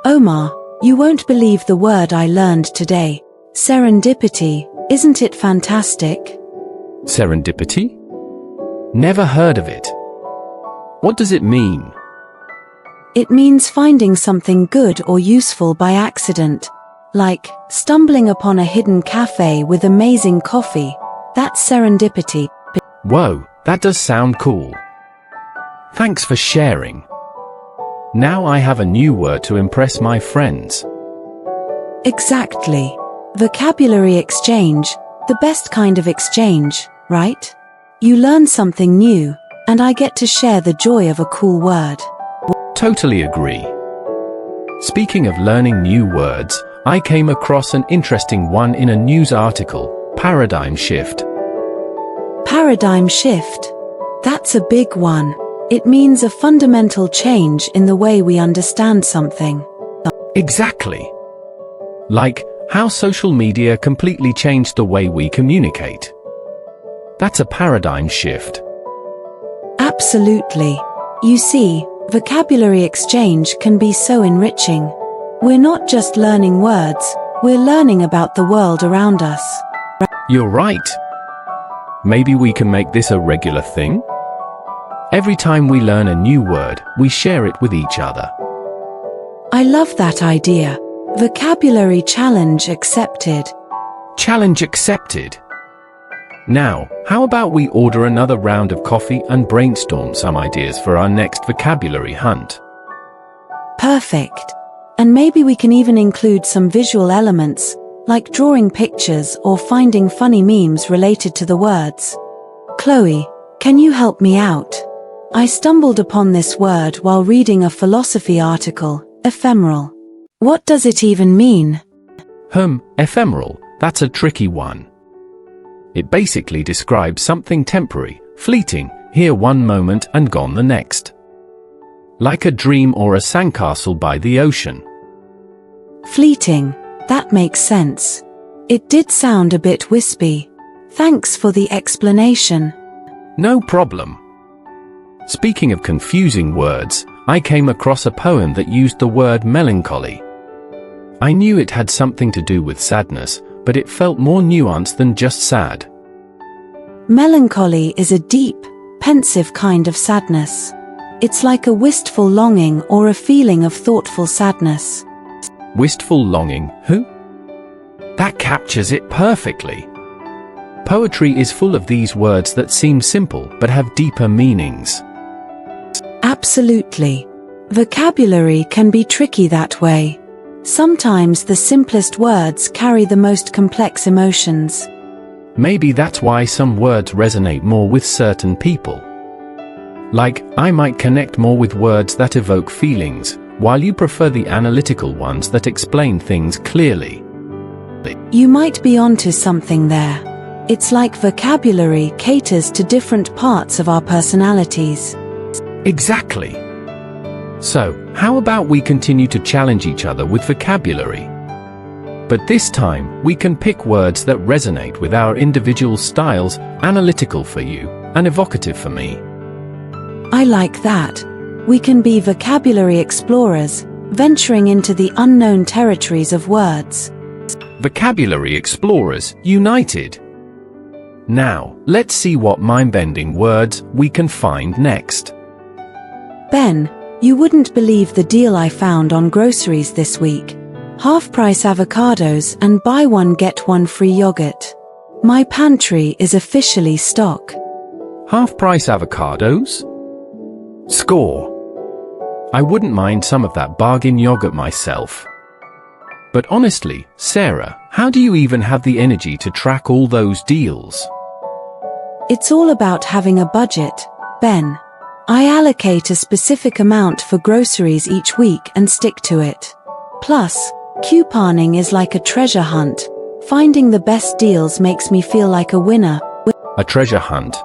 Omar, you won't believe the word I learned today. Serendipity, isn't it fantastic? Serendipity? Never heard of it. What does it mean? It means finding something good or useful by accident. Like, stumbling upon a hidden cafe with amazing coffee. That's serendipity. Whoa, that does sound cool. Thanks for sharing. Now I have a new word to impress my friends. Exactly. Vocabulary exchange, the best kind of exchange, right? You learn something new, and I get to share the joy of a cool word. Totally agree. Speaking of learning new words, I came across an interesting one in a news article, paradigm shift. Paradigm shift. That's a big one. It means a fundamental change in the way we understand something. Exactly. Like how social media completely changed the way we communicate. That's a paradigm shift. Absolutely. You see, vocabulary exchange can be so enriching. We're not just learning words, we're learning about the world around us. You're right. Maybe we can make this a regular thing? Every time we learn a new word, we share it with each other. I love that idea. Vocabulary challenge accepted. Challenge accepted. Now, how about we order another round of coffee and brainstorm some ideas for our next vocabulary hunt? Perfect. And maybe we can even include some visual elements, like drawing pictures or finding funny memes related to the words. Chloe, can you help me out? I stumbled upon this word while reading a philosophy article, ephemeral. What does it even mean? Ephemeral, that's a tricky one. It basically describes something temporary, fleeting, here one moment and gone the next. Like a dream or a sandcastle by the ocean. Fleeting, that makes sense. It did sound a bit wispy. Thanks for the explanation. No problem. Speaking of confusing words, I came across a poem that used the word melancholy. I knew it had something to do with sadness, but it felt more nuanced than just sad. Melancholy is a deep, pensive kind of sadness. It's like a wistful longing or a feeling of thoughtful sadness. Wistful longing, That captures it perfectly. Poetry is full of these words that seem simple but have deeper meanings. Absolutely. Vocabulary can be tricky that way. Sometimes the simplest words carry the most complex emotions. Maybe that's why some words resonate more with certain people. Like, I might connect more with words that evoke feelings, while you prefer the analytical ones that explain things clearly. You might be onto something there. It's like vocabulary caters to different parts of our personalities. Exactly. So, how about we continue to challenge each other with vocabulary? But this time, we can pick words that resonate with our individual styles, analytical for you, and evocative for me. I like that. We can be vocabulary explorers, venturing into the unknown territories of words. Vocabulary explorers, united. Now, let's see what mind-bending words we can find next. Ben, you wouldn't believe the deal I found on groceries this week. Half-price avocados and buy one get one free yogurt. My pantry is officially stock. Half-price avocados? Score. I wouldn't mind some of that bargain yogurt myself. But honestly, Sarah, how do you even have the energy to track all those deals? It's all about having a budget, Ben. I allocate a specific amount for groceries each week and stick to it. Plus, couponing is like a treasure hunt. Finding the best deals makes me feel like a winner. A treasure hunt,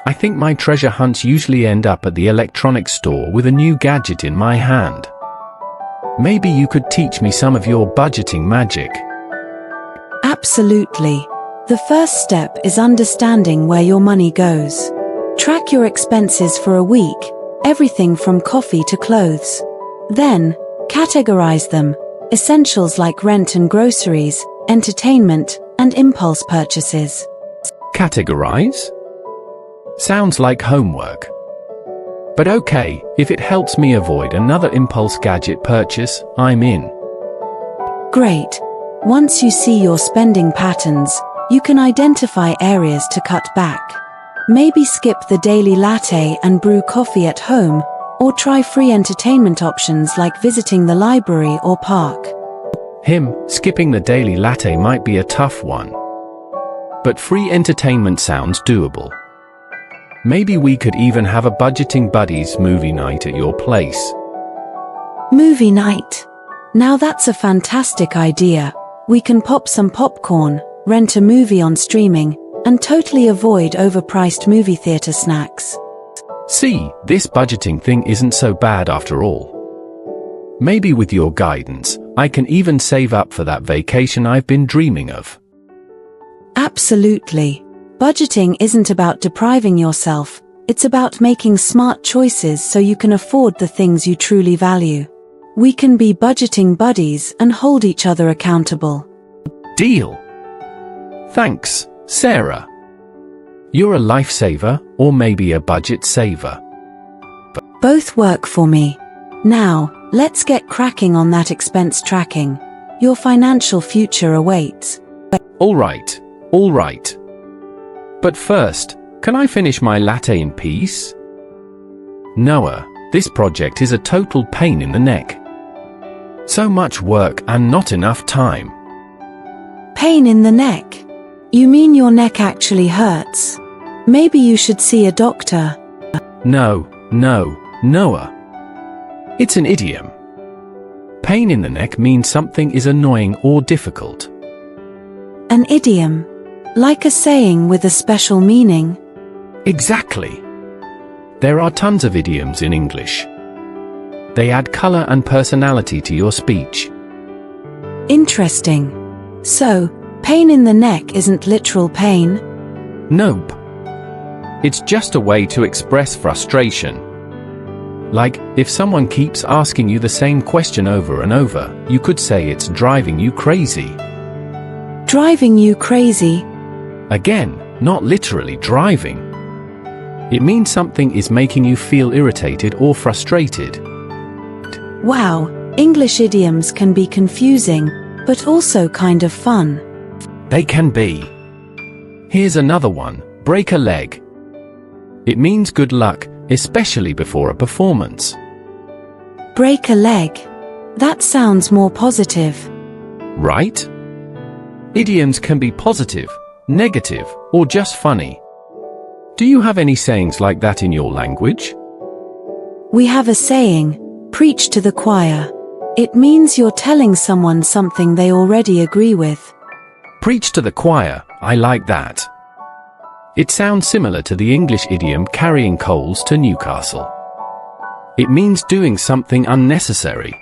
I think my treasure hunts usually end up at the electronics store with a new gadget in my hand. Maybe you could teach me some of your budgeting magic. Absolutely. The first step is understanding where your money goes. Track your expenses for a week, everything from coffee to clothes. Then, Categorize them. Essentials like rent and groceries, entertainment, and impulse purchases. Categorize? Sounds like homework. But okay, if it helps me avoid another impulse gadget purchase, I'm in. Great. Once you see your spending patterns, you can identify areas to cut back. Maybe skip the daily latte and brew coffee at home, or try free entertainment options like visiting the library or park. Skipping the daily latte might be a tough one. But free entertainment sounds doable. Maybe we could even have a budgeting buddies movie night at your place. Movie night. Now that's a fantastic idea. We can pop some popcorn, rent a movie on streaming, and totally avoid overpriced movie theater snacks. See, this budgeting thing isn't so bad after all. Maybe with your guidance, I can even save up for that vacation I've been dreaming of. Absolutely. Budgeting isn't about depriving yourself, it's about making smart choices so you can afford the things you truly value. We can be budgeting buddies and hold each other accountable. Deal. Thanks, Sarah. You're a lifesaver, or maybe a budget saver. Both work for me. Now, let's get cracking on that expense tracking. Your financial future awaits. All right. But first, can I finish my latte in peace? Noah, this project is a total pain in the neck. So much work and not enough time. Pain in the neck? You mean your neck actually hurts? Maybe you should see a doctor. No, Noah. It's an idiom. Pain in the neck means something is annoying or difficult. An idiom? Like a saying with a special meaning? Exactly. There are tons of idioms in English. They add color and personality to your speech. Interesting. So, pain in the neck isn't literal pain? Nope. It's just a way to express frustration. Like, if someone keeps asking you the same question over and over, you could say it's driving you crazy. Driving you crazy? Again, not literally driving. It means something is making you feel irritated or frustrated. Wow, English idioms can be confusing, but also kind of fun. They can be. Here's another one, break a leg. It means good luck, especially before a performance. Break a leg. That sounds more positive. Right? Idioms can be positive, negative, or just funny. Do you have any sayings like that in your language? We have a saying, preach to the choir. It means you're telling someone something they already agree with. Preach to the choir, I like that. It sounds similar to the English idiom carrying coals to Newcastle. It means doing something unnecessary.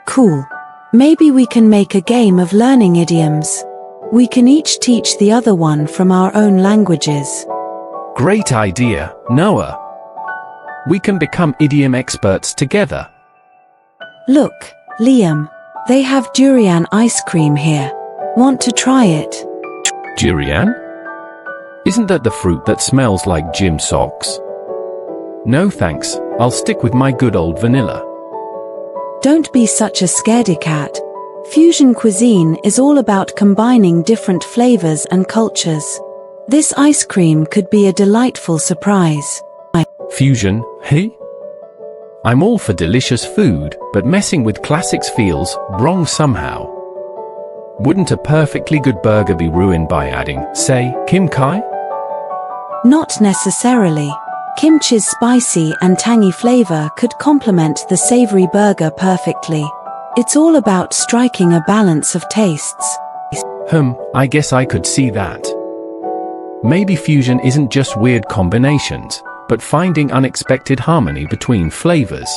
Cool. Maybe we can make a game of learning idioms. We can each teach the other one from our own languages. Great idea, Noah. We can become idiom experts together. Look, Liam, they have durian ice cream here. Want to try it? Durian? Isn't that the fruit that smells like gym socks? No thanks, I'll stick with my good old vanilla. Don't be such a scaredy cat. Fusion cuisine is all about combining different flavors and cultures. This ice cream could be a delightful surprise. Fusion, hey? I'm all for delicious food, but messing with classics feels wrong somehow. Wouldn't a perfectly good burger be ruined by adding, say, kimchi? Not necessarily. Kimchi's spicy and tangy flavor could complement the savory burger perfectly. It's all about striking a balance of tastes. I guess I could see that. Maybe fusion isn't just weird combinations, but finding unexpected harmony between flavors.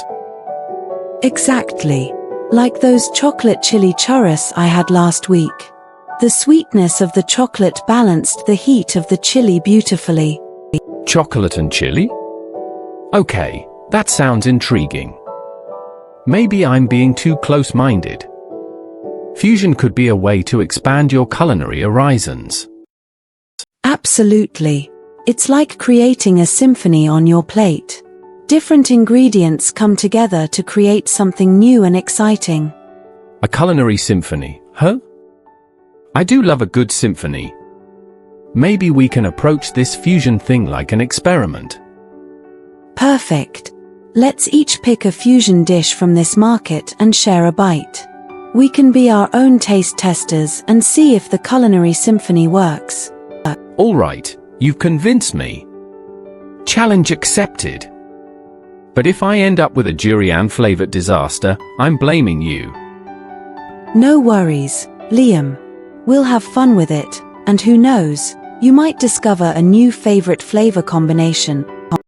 Exactly. Like those chocolate chili churros I had last week. The sweetness of the chocolate balanced the heat of the chili beautifully. Chocolate and chili? Okay, that sounds intriguing. Maybe I'm being too close-minded. Fusion could be a way to expand your culinary horizons. Absolutely. It's like creating a symphony on your plate. Different ingredients come together to create something new and exciting. A culinary symphony, huh? I do love a good symphony. Maybe we can approach this fusion thing like an experiment. Perfect. Let's each pick a fusion dish from this market and share a bite. We can be our own taste testers and see if the culinary symphony works. All right, you've convinced me. Challenge accepted. But if I end up with a durian-flavored disaster, I'm blaming you. No worries, Liam. We'll have fun with it, and who knows, you might discover a new favorite flavor combination